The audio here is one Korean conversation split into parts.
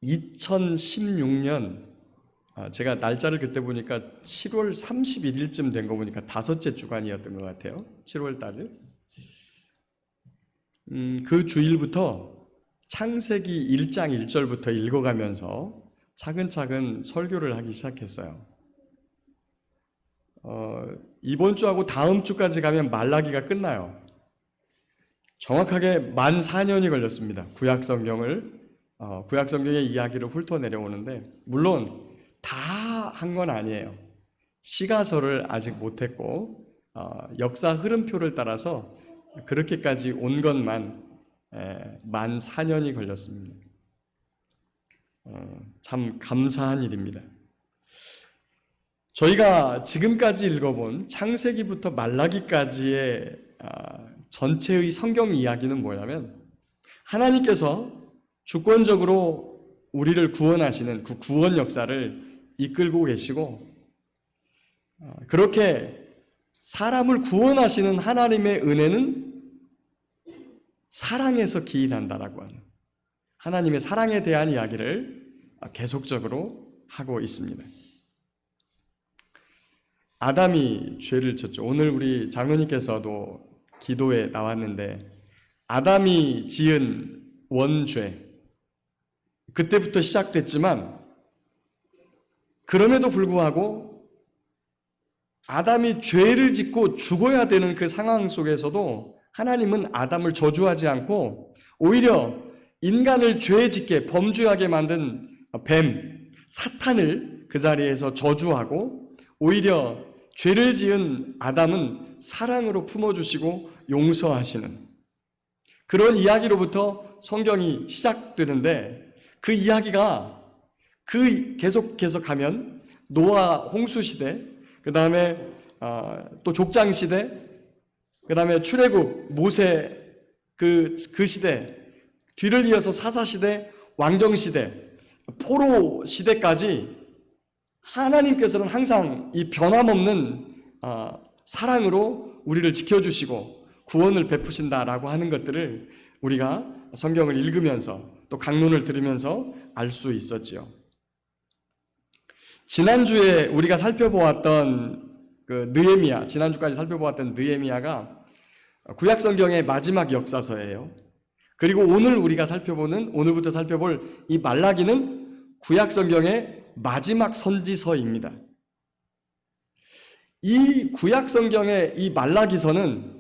2016년 제가 날짜를 그때 보니까 7월 31일쯤 된 거 보니까 다섯째 주간이었던 것 같아요. 7월 달을. 그 주일부터 창세기 1장 1절부터 읽어가면서 차근차근 설교를 하기 시작했어요. 이번 주하고 다음 주까지 가면 말라기가 끝나요. 정확하게 만 4년이 걸렸습니다. 구약성경의 이야기를 훑어내려오는데, 물론 다 한 건 아니에요. 시가서를 아직 못했고 역사 흐름표를 따라서 그렇게까지 온 것만 만 4년이 걸렸습니다. 참 감사한 일입니다. 저희가 지금까지 읽어본 창세기부터 말라기까지의 전체의 성경 이야기는 뭐냐면, 하나님께서 주권적으로 우리를 구원하시는 그 구원 역사를 이끌고 계시고, 그렇게 사람을 구원하시는 하나님의 은혜는 사랑에서 기인한다라고 하는 하나님의 사랑에 대한 이야기를 계속적으로 하고 있습니다. 아담이 죄를 졌죠. 오늘 우리 장로님께서도 기도에 나왔는데, 아담이 지은 원죄, 그때부터 시작됐지만 그럼에도 불구하고 아담이 죄를 짓고 죽어야 되는 그 상황 속에서도 하나님은 아담을 저주하지 않고 오히려 인간을 죄 짓게 범죄하게 만든 뱀, 사탄을 그 자리에서 저주하고, 오히려 죄를 지은 아담은 사랑으로 품어주시고 용서하시는 그런 이야기로부터 성경이 시작되는데, 그 이야기가 계속해서 가면 노아 홍수 시대, 그 다음에 또 족장 시대, 그 다음에 출애굽 모세 그 시대, 뒤를 이어서 사사 시대, 왕정 시대, 포로 시대까지 하나님께서는 항상 이 변함없는 사랑으로 우리를 지켜주시고 구원을 베푸신다라고 하는 것들을 우리가 성경을 읽으면서 또 강론을 들으면서 알 수 있었지요. 지난주에 우리가 살펴보았던 그 느헤미야, 지난주까지 살펴보았던 느헤미야가 구약성경의 마지막 역사서예요. 그리고 오늘부터 살펴볼 이 말라기는 구약성경의 마지막 선지서입니다. 이 구약성경의 이 말라기서는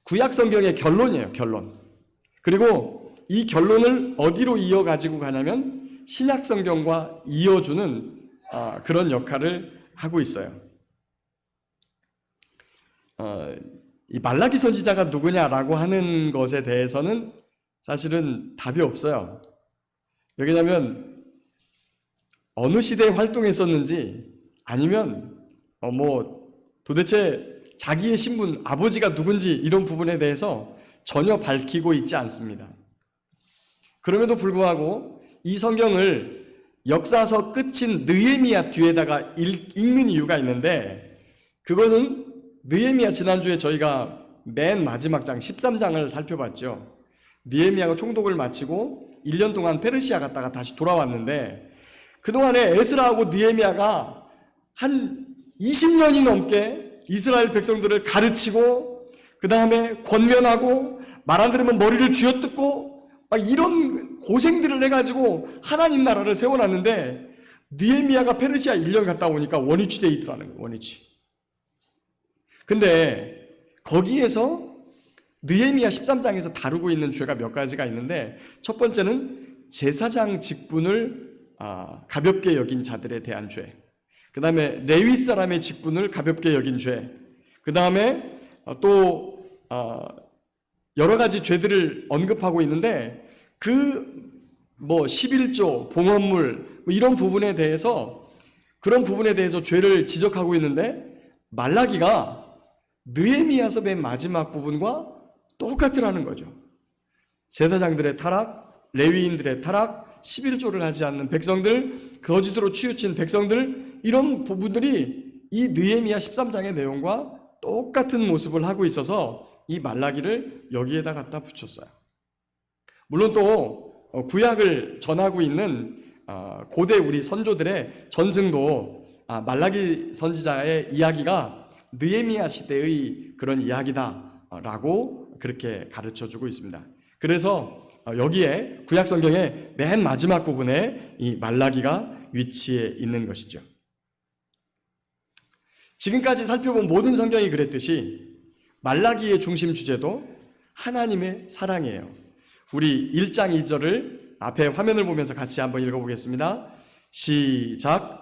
구약성경의 결론이에요. 결론. 그리고 이 결론을 어디로 이어가지고 가냐면 신약성경과 이어주는 그런 역할을 하고 있어요. 이 말라기 선지자가 누구냐라고 하는 것에 대해서는 사실은 답이 없어요. 왜냐하면 어느 시대에 활동했었는지, 아니면 도대체 자기의 신분, 아버지가 누군지 이런 부분에 대해서 전혀 밝히고 있지 않습니다. 그럼에도 불구하고 이 성경을 역사서 끝인 느헤미야 뒤에다가 읽는 이유가 있는데, 그것은 느헤미야, 지난주에 저희가 맨 마지막 장 13장을 살펴봤죠. 느헤미야가 총독을 마치고 1년 동안 페르시아 갔다가 다시 돌아왔는데, 그동안에 에스라하고 느헤미야가 한 20년이 넘게 이스라엘 백성들을 가르치고, 그 다음에 권면하고, 말 안 들으면 머리를 쥐어뜯고 막 이런 고생들을 해가지고 하나님 나라를 세워놨는데, 느헤미야가 페르시아 1년 갔다 오니까 원위치 돼 있더라는 거예요. 원위치. 근데 거기에서 느헤미야 13장에서 다루고 있는 죄가 몇 가지가 있는데, 첫 번째는 제사장 직분을 가볍게 여긴 자들에 대한 죄, 그 다음에 레위 사람의 직분을 가볍게 여긴 죄, 그 다음에 또 여러 가지 죄들을 언급하고 있는데, 11조, 봉헌물 이런 부분에 대해서, 그런 부분에 대해서 죄를 지적하고 있는데, 말라기가 느헤미야서 맨 마지막 부분과 똑같으라는 거죠. 제사장들의 타락, 레위인들의 타락, 11조를 하지 않는 백성들, 거짓으로 치우친 백성들, 이런 부분들이 이 느헤미야 13장의 내용과 똑같은 모습을 하고 있어서 이 말라기를 여기에다 갖다 붙였어요. 물론 또 구약을 전하고 있는 고대 우리 선조들의 전승도 말라기 선지자의 이야기가 느헤미야 시대의 그런 이야기다라고 그렇게 가르쳐주고 있습니다. 그래서 여기에 구약 성경의 맨 마지막 부분에 이 말라기가 위치해 있는 것이죠. 지금까지 살펴본 모든 성경이 그랬듯이 말라기의 중심 주제도 하나님의 사랑이에요. 우리 1장 2절을 앞에 화면을 보면서 같이 한번 읽어보겠습니다. 시작.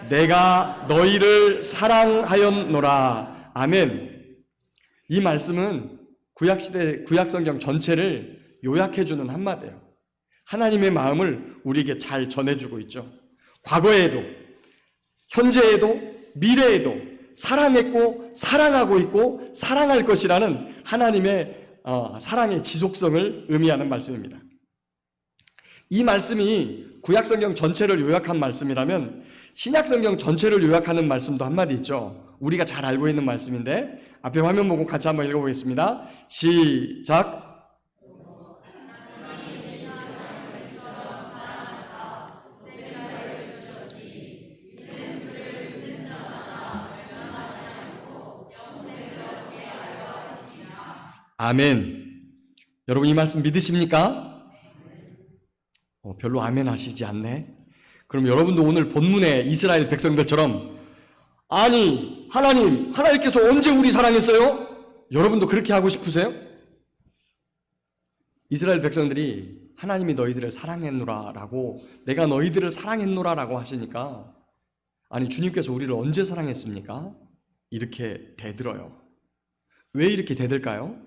내가 너희를 사랑하였노라. 아멘. 이 말씀은 구약시대 구약성경 전체를 요약해주는 한마디예요. 하나님의 마음을 우리에게 잘 전해주고 있죠. 과거에도 현재에도 미래에도 사랑했고 사랑하고 있고 사랑할 것이라는 하나님의 사랑의 지속성을 의미하는 말씀입니다. 이 말씀이 구약성경 전체를 요약한 말씀이라면 신약성경 전체를 요약하는 말씀도 한마디 있죠. 우리가 잘 알고 있는 말씀인데 앞에 화면 보고 같이 한번 읽어보겠습니다. 시작. 아멘. 여러분 이 말씀 믿으십니까? 별로 아멘 하시지 않네. 그럼 여러분도 오늘 본문의 이스라엘 백성들처럼 아니 하나님께서 언제 우리 사랑했어요? 여러분도 그렇게 하고 싶으세요? 이스라엘 백성들이 하나님이 너희들을 사랑했노라 라고 내가 너희들을 사랑했노라 라고 하시니까 아니 주님께서 우리를 언제 사랑했습니까? 이렇게 대들어요. 왜 이렇게 대들까요?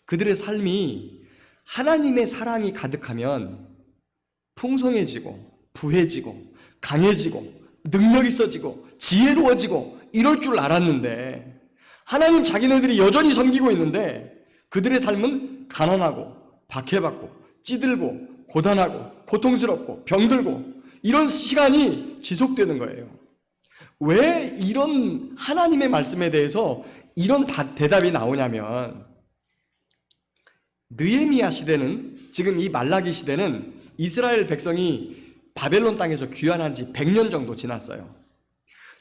그들의 삶이 하나님의 사랑이 가득하면 풍성해지고 부해지고 강해지고 능력 있어지고 지혜로워지고 이럴 줄 알았는데 하나님 자기네들이 여전히 섬기고 있는데 그들의 삶은 가난하고 박해받고 찌들고 고단하고 고통스럽고 병들고 이런 시간이 지속되는 거예요. 왜 이런 하나님의 말씀에 대해서 이런 대답이 나오냐면 느헤미야 시대는 지금 이 말라기 시대는 이스라엘 백성이 바벨론 땅에서 귀환한 지 100년 정도 지났어요.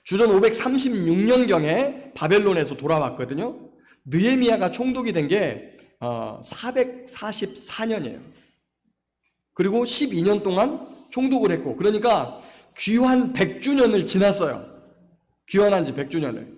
주전 536년경에 바벨론에서 돌아왔거든요. 느헤미야가 총독이 된 게 444년이에요. 그리고 12년 동안 총독을 했고 그러니까 귀환 100주년을 지났어요. 귀환한 지 100주년을.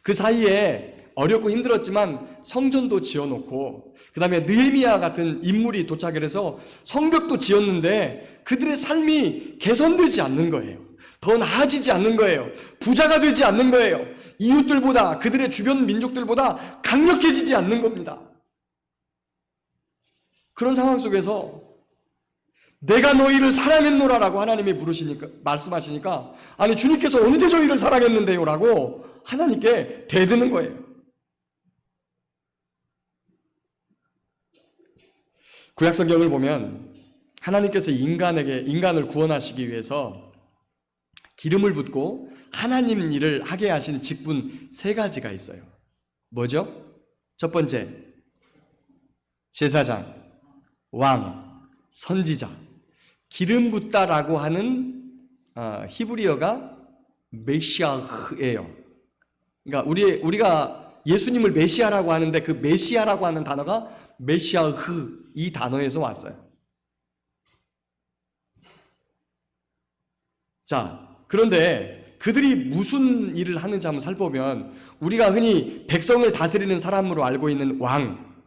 그 사이에 어렵고 힘들었지만 성전도 지어놓고 그 다음에 느헤미야 같은 인물이 도착을 해서 성벽도 지었는데 그들의 삶이 개선되지 않는 거예요. 더 나아지지 않는 거예요. 부자가 되지 않는 거예요. 이웃들보다 그들의 주변 민족들보다 강력해지지 않는 겁니다. 그런 상황 속에서 내가 너희를 사랑했노라라고 하나님이 말씀하시니까 아니 주님께서 언제 저희를 사랑했는데요? 라고 하나님께 대드는 거예요. 구약 성경을 보면 하나님께서 인간을 구원하시기 위해서 기름을 붓고 하나님 일을 하게 하신 직분 3가지가 있어요. 뭐죠? 첫 번째, 제사장, 왕, 선지자. 기름 붓다라고 하는 히브리어가 메시아흐예요. 그러니까 우리가 예수님을 메시아라고 하는데 그 메시아라고 하는 단어가 메시아흐 이 단어에서 왔어요. 자, 그런데 그들이 무슨 일을 하는지 한번 살펴보면 우리가 흔히 백성을 다스리는 사람으로 알고 있는 왕,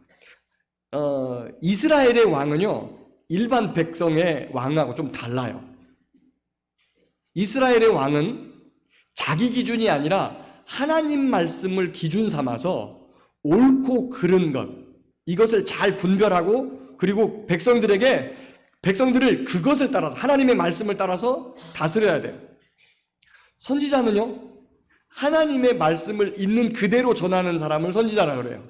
이스라엘의 왕은요 일반 백성의 왕하고 좀 달라요. 이스라엘의 왕은 자기 기준이 아니라 하나님 말씀을 기준 삼아서 옳고 그른 것 이것을 잘 분별하고 그리고 백성들을 그것을 따라서 하나님의 말씀을 따라서 다스려야 돼요. 선지자는요 하나님의 말씀을 있는 그대로 전하는 사람을 선지자라고 그래요.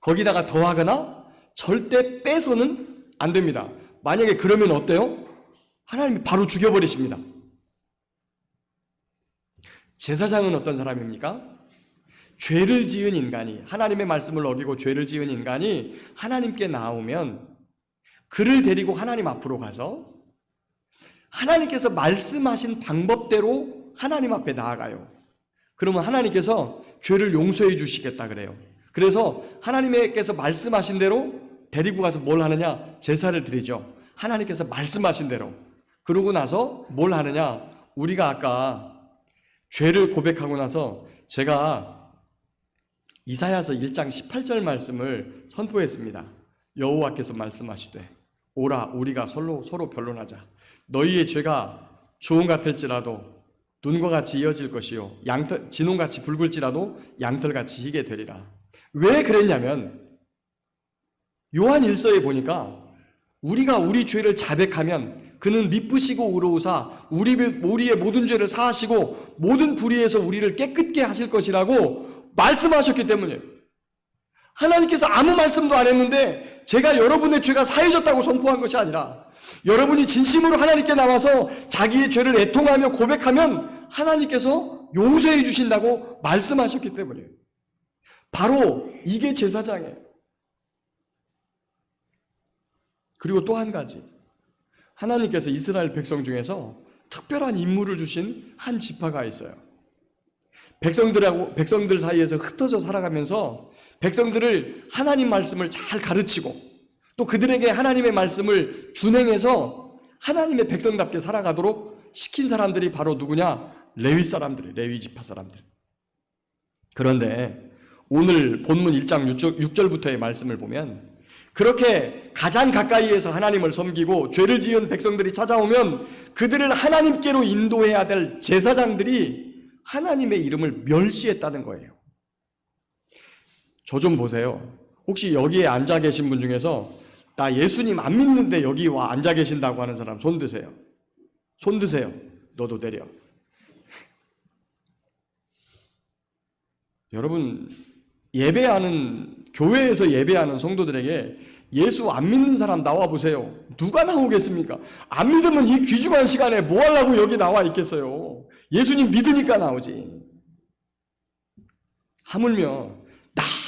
거기다가 더하거나 절대 빼서는 안 됩니다. 만약에 그러면 어때요? 하나님이 바로 죽여버리십니다. 제사장은 어떤 사람입니까? 죄를 지은 인간이, 하나님의 말씀을 어기고 죄를 지은 인간이 하나님께 나오면 그를 데리고 하나님 앞으로 가서 하나님께서 말씀하신 방법대로 하나님 앞에 나아가요. 그러면 하나님께서 죄를 용서해 주시겠다 그래요. 그래서 하나님께서 말씀하신 대로 데리고 가서 뭘 하느냐? 제사를 드리죠. 하나님께서 말씀하신 대로. 그러고 나서 뭘 하느냐? 우리가 아까 죄를 고백하고 나서 제가 이사야서 1장 18절 말씀을 선포했습니다. 여호와께서 말씀하시되 오라 우리가 서로 변론하자. 너희의 죄가 주홍 같을지라도 눈과 같이 이어질 것이요 진홍같이 붉을지라도 양털같이 희게 되리라. 왜 그랬냐면 요한 1서에 보니까 우리가 우리 죄를 자백하면 그는 미쁘시고 의로우사 우리의 모든 죄를 사하시고 모든 불의에서 우리를 깨끗게 하실 것이라고 말씀하셨기 때문이에요. 하나님께서 아무 말씀도 안 했는데 제가 여러분의 죄가 사해졌다고 선포한 것이 아니라 여러분이 진심으로 하나님께 나와서 자기의 죄를 애통하며 고백하면 하나님께서 용서해 주신다고 말씀하셨기 때문이에요. 바로 이게 제사장이에요. 그리고 또 한 가지, 하나님께서 이스라엘 백성 중에서 특별한 임무를 주신 한 지파가 있어요. 백성들 사이에서 흩어져 살아가면서 백성들을 하나님 말씀을 잘 가르치고 또 그들에게 하나님의 말씀을 준행해서 하나님의 백성답게 살아가도록 시킨 사람들이 바로 누구냐? 레위 사람들이에요. 레위 지파 사람들. 그런데 오늘 본문 1장 6절부터의 말씀을 보면 그렇게 가장 가까이에서 하나님을 섬기고 죄를 지은 백성들이 찾아오면 그들을 하나님께로 인도해야 될 제사장들이 하나님의 이름을 멸시했다는 거예요. 저 좀 보세요. 혹시 여기에 앉아 계신 분 중에서 나 예수님 안 믿는데 여기 와 앉아 계신다고 하는 사람 손 드세요. 손 드세요. 너도 내려. 여러분, 교회에서 예배하는 성도들에게 예수 안 믿는 사람 나와 보세요. 누가 나오겠습니까? 안 믿으면 이 귀중한 시간에 뭐 하려고 여기 나와 있겠어요? 예수님 믿으니까 나오지. 하물며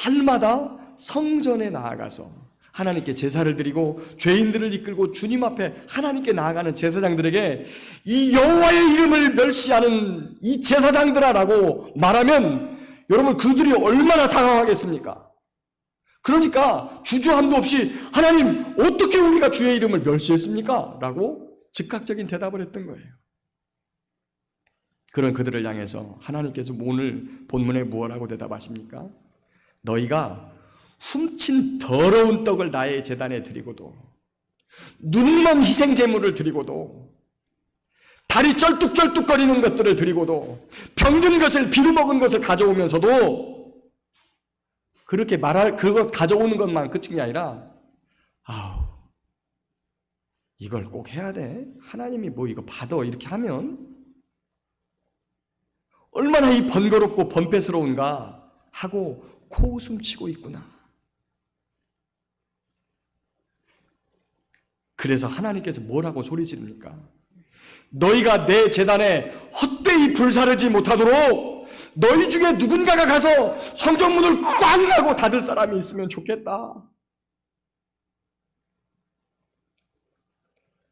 날마다 성전에 나아가서 하나님께 제사를 드리고 죄인들을 이끌고 주님 앞에 하나님께 나아가는 제사장들에게 이 여호와의 이름을 멸시하는 이 제사장들아라고 말하면 여러분 그들이 얼마나 당황하겠습니까? 그러니까 주저함도 없이 하나님 어떻게 우리가 주의 이름을 멸시했습니까? 라고 즉각적인 대답을 했던 거예요. 그런 그들을 향해서 하나님께서 오늘 본문에 무엇라고 대답하십니까? 너희가 훔친 더러운 떡을 나의 제단에 드리고도 눈먼 희생 제물을 드리고도 다리 쩔뚝쩔뚝거리는 것들을 드리고도 병든 것을 비루먹은 것을 가져오면서도 그렇게 그것 가져오는 것만 끝이 아니라 이걸 꼭 해야 돼? 하나님이 뭐 이거 받아 이렇게 하면 얼마나 이 번거롭고 번패스러운가 하고 코웃음치고 있구나. 그래서 하나님께서 뭐라고 소리 지릅니까? 너희가 내 제단에 헛되이 불사르지 못하도록 너희 중에 누군가가 가서 성전문을 꽉 나고 닫을 사람이 있으면 좋겠다.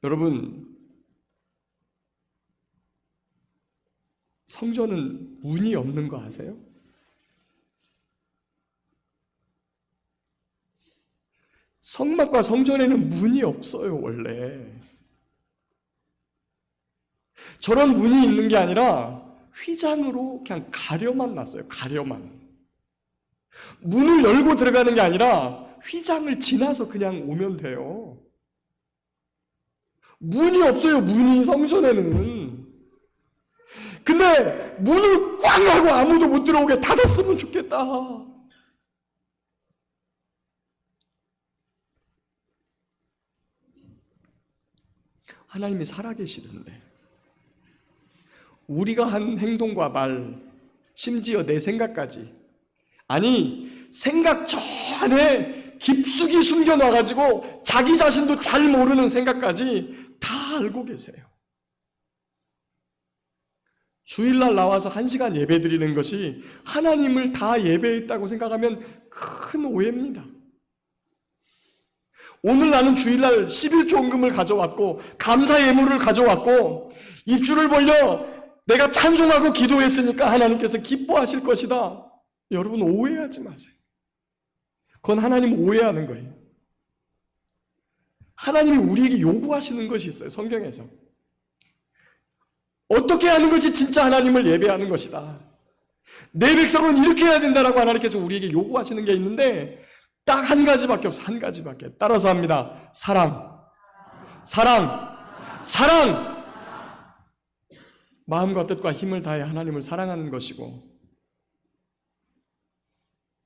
여러분, 성전은 문이 없는 거 아세요? 성막과 성전에는 문이 없어요, 원래. 저런 문이 있는 게 아니라 휘장으로 그냥 가려만 놨어요. 가려만. 문을 열고 들어가는 게 아니라 휘장을 지나서 그냥 오면 돼요. 문이 없어요. 문이 성전에는. 근데 문을 꽝 하고 아무도 못 들어오게 닫았으면 좋겠다. 하나님이 살아계시는데 우리가 한 행동과 말, 심지어 내 생각까지, 아니 생각 저 안에 깊숙이 숨겨놔가지고 자기 자신도 잘 모르는 생각까지 다 알고 계세요. 주일날 나와서 1시간 예배 드리는 것이 하나님을 다 예배했다고 생각하면 큰 오해입니다. 오늘 나는 주일날 11조 헌금을 가져왔고 감사 예물을 가져왔고 입술을 벌려 내가 찬송하고 기도했으니까 하나님께서 기뻐하실 것이다. 여러분 오해하지 마세요. 그건 하나님 오해하는 거예요. 하나님이 우리에게 요구하시는 것이 있어요. 성경에서. 어떻게 하는 것이 진짜 하나님을 예배하는 것이다. 내 백성은 이렇게 해야 된다라고 하나님께서 우리에게 요구하시는 게 있는데 딱 한 가지밖에 없어. 한 가지밖에. 따라서 합니다. 사랑. 사랑. 사랑. 마음과 뜻과 힘을 다해 하나님을 사랑하는 것이고,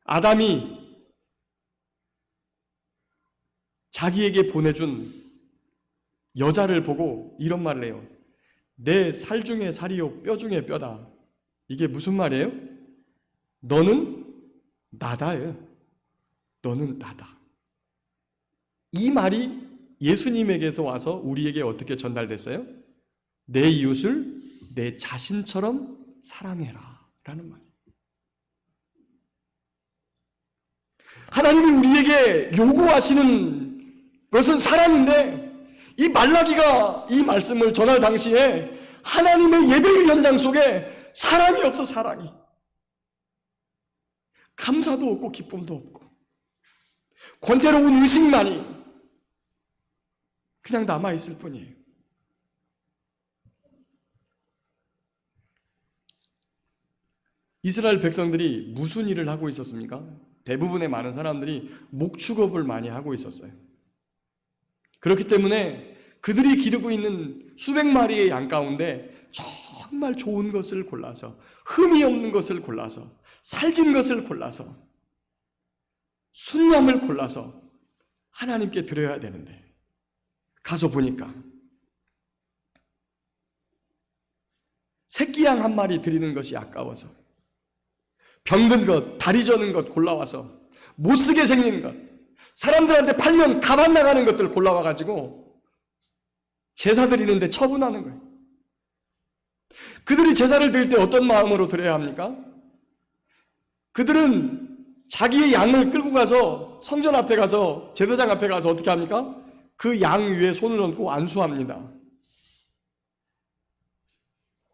아담이 자기에게 보내준 여자를 보고 이런 말을 해요. 내 살 중에 살이요 뼈 중에 뼈다. 이게 무슨 말이에요? 너는 나다예요. 너는 나다. 이 말이 예수님에게서 와서 우리에게 어떻게 전달됐어요? 내 이웃을 내 자신처럼 사랑해라 라는 말이에요. 하나님이 우리에게 요구하시는 것은 사랑인데, 이 말라기가 이 말씀을 전할 당시에 하나님의 예배의 현장 속에 사랑이 없어. 사랑이. 감사도 없고 기쁨도 없고 권태로운 의식만이 그냥 남아있을 뿐이에요. 이스라엘 백성들이 무슨 일을 하고 있었습니까? 대부분의 많은 사람들이 목축업을 많이 하고 있었어요. 그렇기 때문에 그들이 기르고 있는 수백 마리의 양 가운데 정말 좋은 것을 골라서, 흠이 없는 것을 골라서, 살진 것을 골라서, 순양을 골라서 하나님께 드려야 되는데, 가서 보니까 새끼 양 한 마리 드리는 것이 아까워서 병든 것, 다리 저는 것 골라와서, 못쓰게 생긴 것, 사람들한테 팔면 가만 나가는 것들 골라와가지고 제사 드리는데 처분하는 거예요. 그들이 제사를 드릴 때 어떤 마음으로 드려야 합니까? 그들은 자기의 양을 끌고 가서 성전 앞에 가서, 제사장 앞에 가서 어떻게 합니까? 그 양 위에 손을 얹고 안수합니다.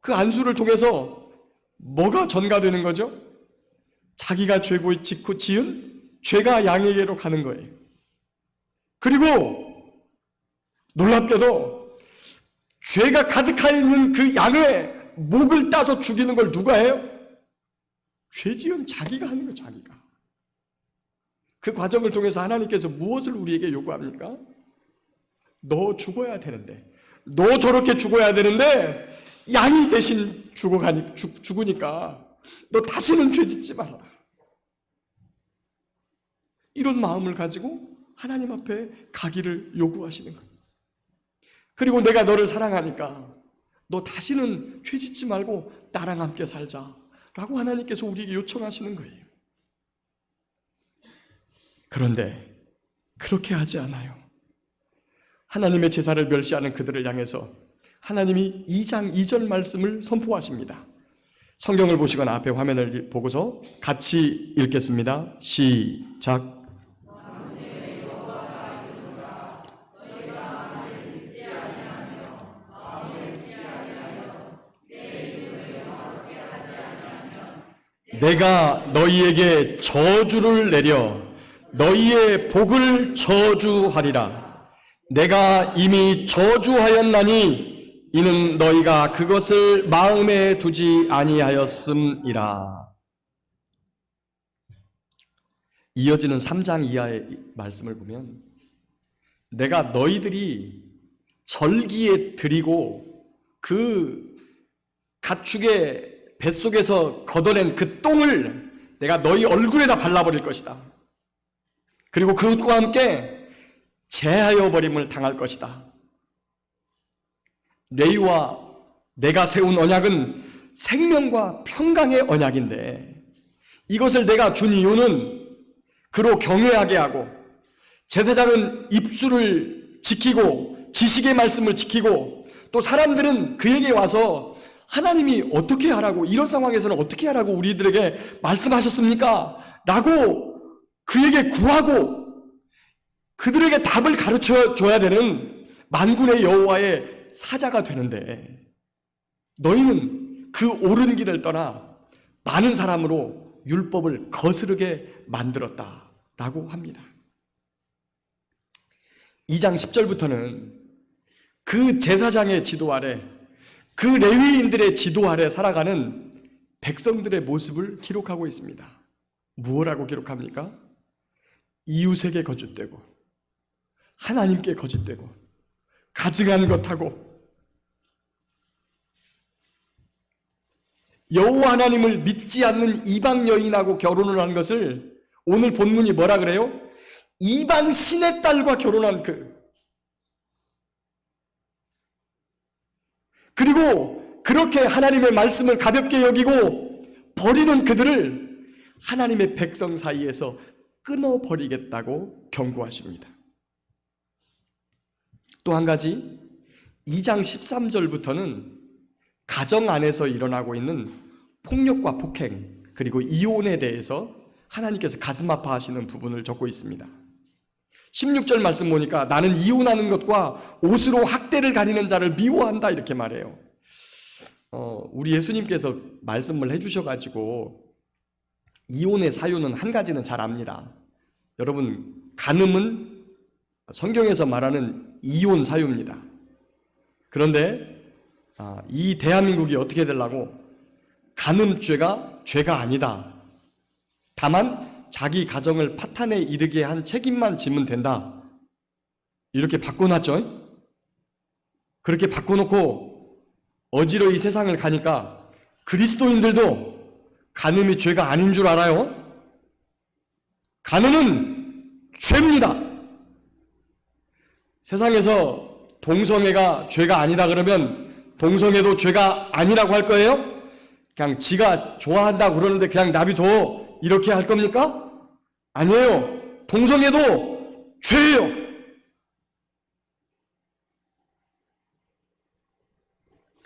그 안수를 통해서 뭐가 전가되는 거죠? 자기가 죄고 짓고 지은 죄가 양에게로 가는 거예요. 그리고 놀랍게도 죄가 가득해 있는 그 양의 목을 따서 죽이는 걸 누가 해요? 죄 지은 자기가 하는 거예요. 자기가. 그 과정을 통해서 하나님께서 무엇을 우리에게 요구합니까? 너 죽어야 되는데, 너 저렇게 죽어야 되는데 양이 대신 죽으니까 너 다시는 죄 짓지 마라. 이런 마음을 가지고 하나님 앞에 가기를 요구하시는 거예요. 그리고 내가 너를 사랑하니까 너 다시는 죄 짓지 말고 나랑 함께 살자라고 하나님께서 우리에게 요청하시는 거예요. 그런데 그렇게 하지 않아요. 하나님의 제사를 멸시하는 그들을 향해서 하나님이 2장 2절 말씀을 선포하십니다. 성경을 보시거나 앞에 화면을 보고서 같이 읽겠습니다. 시작. 내가 너희에게 저주를 내려 너희의 복을 저주하리라. 내가 이미 저주하였나니 이는 너희가 그것을 마음에 두지 아니하였음이라. 이어지는 3장 이하의 말씀을 보면, 내가 너희들이 절기에 드리고 그 가축의 뱃속에서 걷어낸 그 똥을 내가 너희 얼굴에다 발라버릴 것이다. 그리고 그것과 함께 제하여 버림을 당할 것이다. 너희와 내가 세운 언약은 생명과 평강의 언약인데, 이것을 내가 준 이유는 그로 경외하게 하고, 제사장은 입술을 지키고 지식의 말씀을 지키고, 또 사람들은 그에게 와서 하나님이 어떻게 하라고, 이런 상황에서는 어떻게 하라고 우리들에게 말씀하셨습니까? 라고 그에게 구하고 그들에게 답을 가르쳐 줘야 되는 만군의 여호와의 사자가 되는데, 너희는 그 옳은 길을 떠나 많은 사람으로 율법을 거스르게 만들었다라고 합니다. 2장 10절부터는 그 제사장의 지도 아래, 그 레위인들의 지도 아래 살아가는 백성들의 모습을 기록하고 있습니다. 무엇라고 기록합니까? 이웃에게 거짓되고 하나님께 거짓되고 가증한 것하고 여호와 하나님을 믿지 않는 이방 여인하고 결혼을 한 것을 오늘 본문이 뭐라 그래요? 이방 신의 딸과 결혼한 그리고 그렇게 하나님의 말씀을 가볍게 여기고 버리는 그들을 하나님의 백성 사이에서 끊어버리겠다고 경고하십니다. 또 한 가지, 2장 13절부터는 가정 안에서 일어나고 있는 폭력과 폭행, 그리고 이혼에 대해서 하나님께서 가슴 아파하시는 부분을 적고 있습니다. 16절 말씀 보니까 나는 이혼하는 것과 옷으로 학대를 가리는 자를 미워한다, 이렇게 말해요. 우리 예수님께서 말씀을 해주셔가지고 이혼의 사유는 한 가지는 잘 압니다. 여러분, 간음은 성경에서 말하는 이혼 사유입니다. 그런데 이 대한민국이 어떻게 되려고? 간음죄가 죄가 아니다. 다만 자기 가정을 파탄에 이르게 한 책임만 지면 된다. 이렇게 바꿔놨죠. 그렇게 바꿔놓고 어지러이 세상을 가니까 그리스도인들도 간음이 죄가 아닌 줄 알아요? 간음은 죄입니다. 세상에서 동성애가 죄가 아니다 그러면 동성애도 죄가 아니라고 할 거예요? 그냥 지가 좋아한다고 그러는데 그냥 놔둬 이렇게 할 겁니까? 아니에요. 동성애도 죄예요.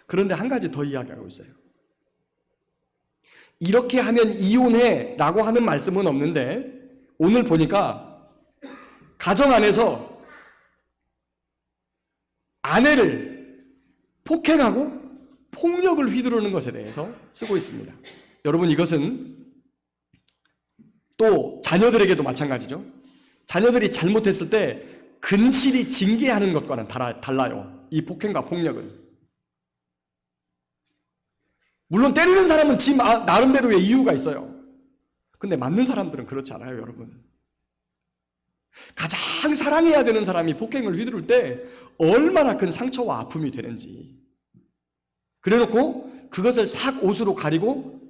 그런데 한 가지 더 이야기하고 있어요. 이렇게 하면 이혼해 라고 하는 말씀은 없는데 오늘 보니까 가정 안에서 아내를 폭행하고 폭력을 휘두르는 것에 대해서 쓰고 있습니다. 여러분, 이것은 또 자녀들에게도 마찬가지죠. 자녀들이 잘못했을 때 근실이 징계하는 것과는 달라요. 이 폭행과 폭력은. 물론 때리는 사람은 지 나름대로의 이유가 있어요. 근데 맞는 사람들은 그렇지 않아요, 여러분. 가장 사랑해야 되는 사람이 폭행을 휘두를 때 얼마나 큰 상처와 아픔이 되는지. 그래놓고 그것을 싹 옷으로 가리고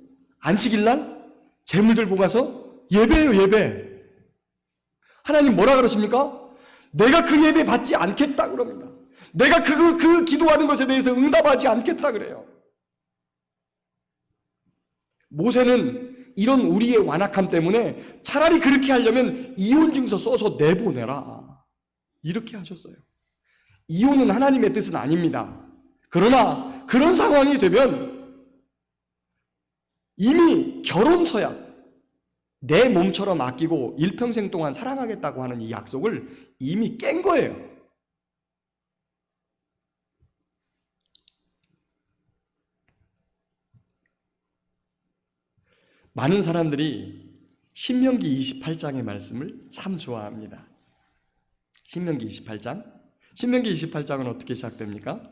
안식일날 재물 들고 가서 예배예요, 예배. 하나님 뭐라 그러십니까? 내가 그 예배 받지 않겠다 그럽니다. 내가 그 기도하는 것에 대해서 응답하지 않겠다 그래요. 모세는 이런 우리의 완악함 때문에 차라리 그렇게 하려면 이혼증서 써서 내보내라, 이렇게 하셨어요. 이혼은 하나님의 뜻은 아닙니다. 그러나 그런 상황이 되면 이미 결혼 서약, 내 몸처럼 아끼고 일평생 동안 사랑하겠다고 하는 이 약속을 이미 깬 거예요. 많은 사람들이 신명기 28장의 말씀을 참 좋아합니다. 신명기 28장. 신명기 28장은 어떻게 시작됩니까?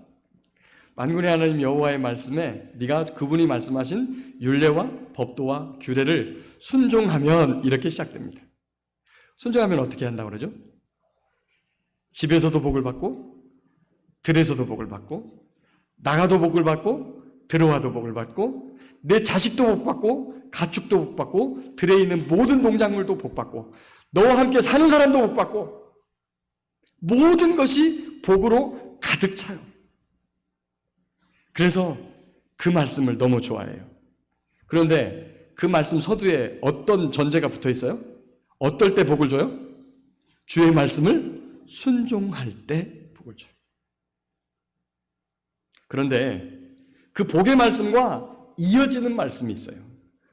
만군의 하나님 여호와의 말씀에 네가 그분이 말씀하신 율례와 법도와 규례를 순종하면, 이렇게 시작됩니다. 순종하면 어떻게 한다고 그러죠? 집에서도 복을 받고 들에서도 복을 받고 나가도 복을 받고 들어와도 복을 받고 내 자식도 복 받고 가축도 복 받고 들에 있는 모든 농작물도 복 받고 너와 함께 사는 사람도 복 받고 모든 것이 복으로 가득 차요. 그래서 그 말씀을 너무 좋아해요. 그런데 그 말씀 서두에 어떤 전제가 붙어 있어요? 어떨 때 복을 줘요? 주의 말씀을 순종할 때 복을 줘요. 그런데 그 복의 말씀과 이어지는 말씀이 있어요.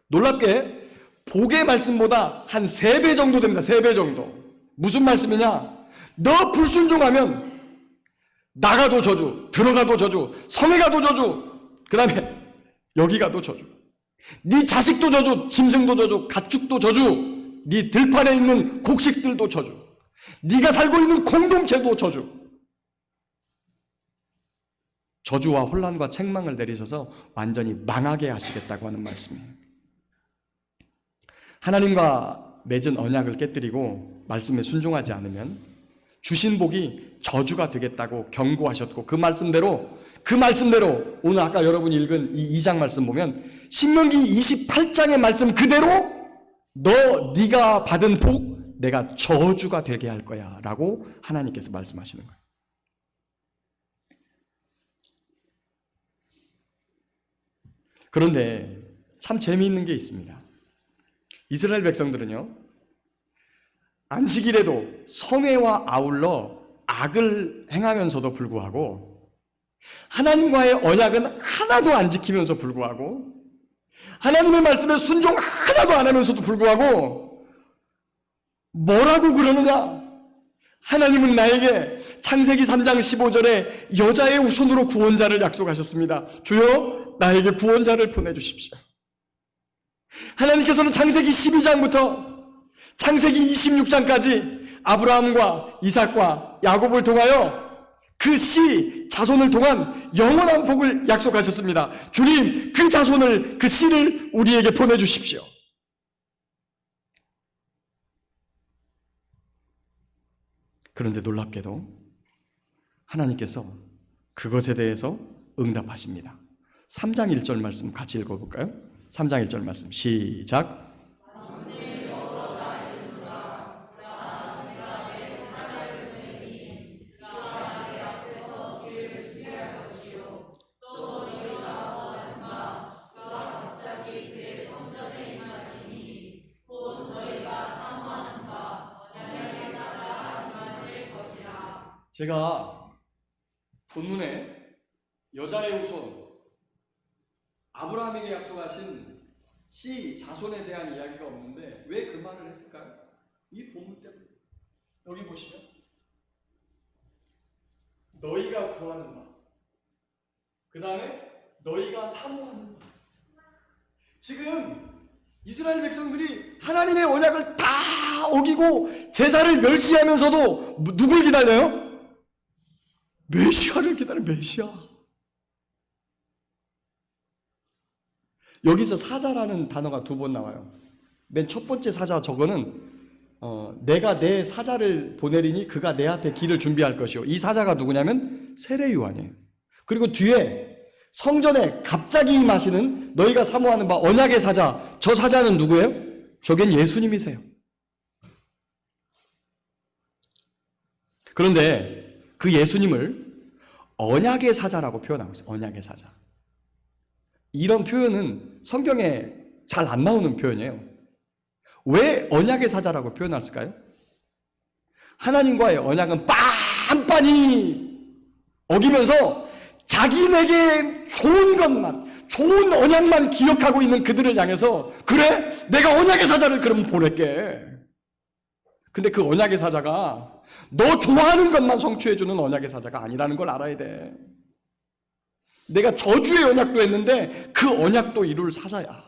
놀랍게 복의 말씀보다 한 3배 정도 됩니다. 3배 정도. 무슨 말씀이냐? 너 불순종하면 나가도 저주, 들어가도 저주, 성에 가도 저주, 그 다음에 여기 가도 저주, 네 자식도 저주, 짐승도 저주, 가축도 저주, 네 들판에 있는 곡식들도 저주, 네가 살고 있는 공동체도 저주. 저주와 혼란과 책망을 내리셔서 완전히 망하게 하시겠다고 하는 말씀이에요. 하나님과 맺은 언약을 깨뜨리고 말씀에 순종하지 않으면 주신 복이 저주가 되겠다고 경고하셨고, 그 말씀대로 오늘 아까 여러분이 읽은 이 2장 말씀 보면 신명기 28장의 말씀 그대로 네가 받은 복 내가 저주가 되게 할 거야 라고 하나님께서 말씀하시는 거예요. 그런데 참 재미있는 게 있습니다. 이스라엘 백성들은요, 안식일에도 성회와 아울러 악을 행하면서도 불구하고, 하나님과의 언약은 하나도 안 지키면서 불구하고, 하나님의 말씀에 순종 하나도 안 하면서도 불구하고 뭐라고 그러느냐? 하나님은 나에게 창세기 3장 15절에 여자의 후손으로 구원자를 약속하셨습니다. 주여 나에게 구원자를 보내주십시오. 하나님께서는 창세기 12장부터 창세기 26장까지 아브라함과 이삭과 야곱을 통하여 그 씨 자손을 통한 영원한 복을 약속하셨습니다. 주님, 그 자손을, 그 씨를 우리에게 보내주십시오. 그런데 놀랍게도 하나님께서 그것에 대해서 응답하십니다. 3장 1절 말씀 같이 읽어볼까요? 3장 1절 말씀 시작. 제가 본문에 여자의 후손, 아브라함에게 약속하신 씨 자손에 대한 이야기가 없는데 왜 그 말을 했을까요? 이 본문 때문에. 여기 보시면 너희가 구하는 바, 그 다음에 너희가 사모하는 바. 지금 이스라엘 백성들이 하나님의 언약을 다 어기고 제사를 멸시하면서도 누굴 기다려요? 메시아를 기다려. 메시아. 여기서 사자라는 단어가 2번 나와요. 맨 첫 번째 사자, 저거는 내가 내 사자를 보내리니 그가 내 앞에 길을 준비할 것이요. 이 사자가 누구냐면 세례 요한이에요. 그리고 뒤에 성전에 갑자기 임하시는 너희가 사모하는 바 언약의 사자, 저 사자는 누구예요? 저겐 예수님이세요. 그런데 그 예수님을 언약의 사자라고 표현하고 있어요. 언약의 사자. 이런 표현은 성경에 잘 안 나오는 표현이에요. 왜 언약의 사자라고 표현했을까요? 하나님과의 언약은 빤빤히 어기면서 자기네게 좋은 것만, 좋은 언약만 기억하고 있는 그들을 향해서 그래? 내가 언약의 사자를 그러면 보낼게. 근데 그 언약의 사자가 너 좋아하는 것만 성취해주는 언약의 사자가 아니라는 걸 알아야 돼. 내가 저주의 언약도 했는데 그 언약도 이룰 사자야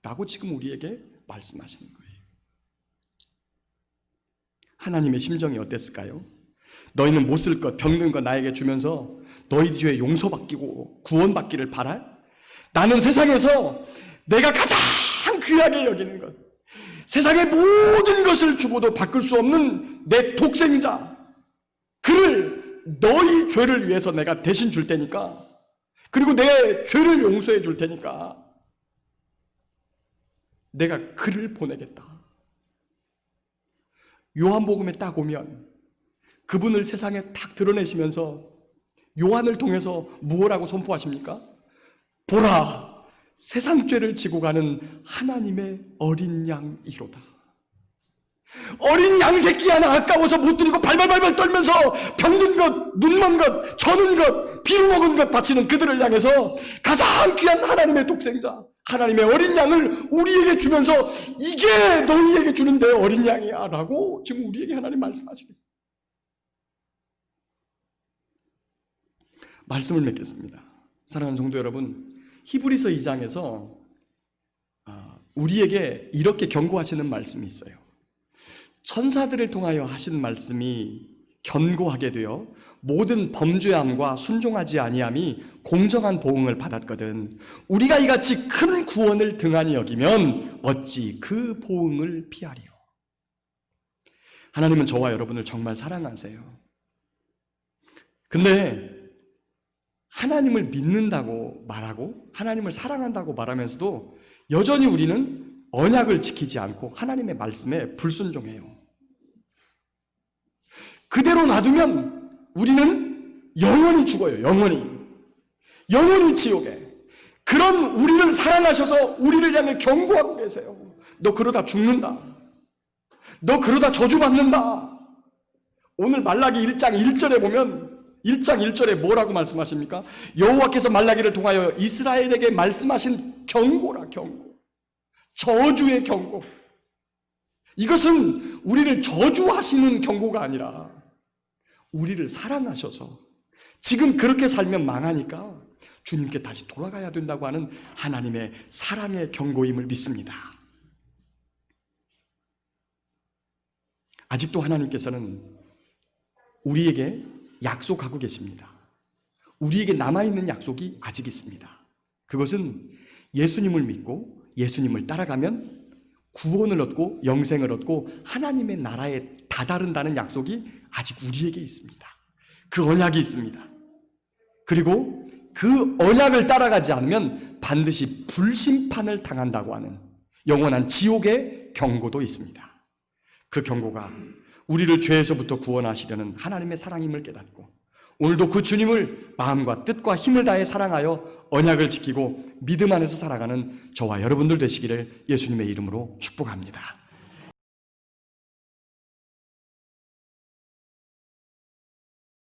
라고 지금 우리에게 말씀하시는 거예요. 하나님의 심정이 어땠을까요? 너희는 못 쓸 것, 병든 것 나에게 주면서 너희 뒤에 용서받기고 구원받기를 바랄? 나는 세상에서 내가 가장 귀하게 여기는 것, 세상의 모든 것을 주고도 바꿀 수 없는 내 독생자, 그를 너희 죄를 위해서 내가 대신 줄 테니까, 그리고 내 죄를 용서해 줄 테니까 내가 그를 보내겠다. 요한복음에 딱 오면 그분을 세상에 딱 드러내시면서 요한을 통해서 무엇라고 선포하십니까? 보라, 세상 죄를 지고 가는 하나님의 어린 양이로다. 어린 양새끼 하나 아까워서 못 드리고 발발발발 떨면서 병든 것, 눈먼 것, 저는 것, 비루 먹은 것 바치는 그들을 향해서 가장 귀한 하나님의 독생자, 하나님의 어린 양을 우리에게 주면서 이게 너희에게 주는 내 어린 양이야 라고 지금 우리에게 하나님 말씀하시는 거예요. 말씀을 맺겠습니다. 사랑하는 성도 여러분, 히브리서 2장에서 우리에게 이렇게 경고하시는 말씀이 있어요. 천사들을 통하여 하신 말씀이 견고하게 되어 모든 범죄함과 순종하지 아니함이 공정한 보응을 받았거든 우리가 이같이 큰 구원을 등한히 여기면 어찌 그 보응을 피하리요. 하나님은 저와 여러분을 정말 사랑하세요. 근데 하나님을 믿는다고 말하고 하나님을 사랑한다고 말하면서도 여전히 우리는 언약을 지키지 않고 하나님의 말씀에 불순종해요. 그대로 놔두면 우리는 영원히 죽어요. 영원히 지옥에. 그런 우리를 사랑하셔서 우리를 향해 경고하고 계세요. 너 그러다 죽는다. 너 그러다 저주받는다. 오늘 말라기 1장 1절에 보면 1장 1절에 뭐라고 말씀하십니까? 여호와께서 말라기를 통하여 이스라엘에게 말씀하신 경고라, 경고. 저주의 경고. 이것은 우리를 저주하시는 경고가 아니라 우리를 사랑하셔서 지금 그렇게 살면 망하니까 주님께 다시 돌아가야 된다고 하는 하나님의 사랑의 경고임을 믿습니다. 아직도 하나님께서는 우리에게 약속하고 계십니다. 우리에게 남아있는 약속이 아직 있습니다. 그것은 예수님을 믿고 예수님을 따라가면 구원을 얻고 영생을 얻고 하나님의 나라에 다다른다는 약속이 아직 우리에게 있습니다. 그 언약이 있습니다. 그리고 그 언약을 따라가지 않으면 반드시 불심판을 당한다고 하는 영원한 지옥의 경고도 있습니다. 그 경고가 우리를 죄에서부터 구원하시려는 하나님의 사랑임을 깨닫고 오늘도 그 주님을 마음과 뜻과 힘을 다해 사랑하여 언약을 지키고 믿음 안에서 살아가는 저와 여러분들 되시기를 예수님의 이름으로 축복합니다.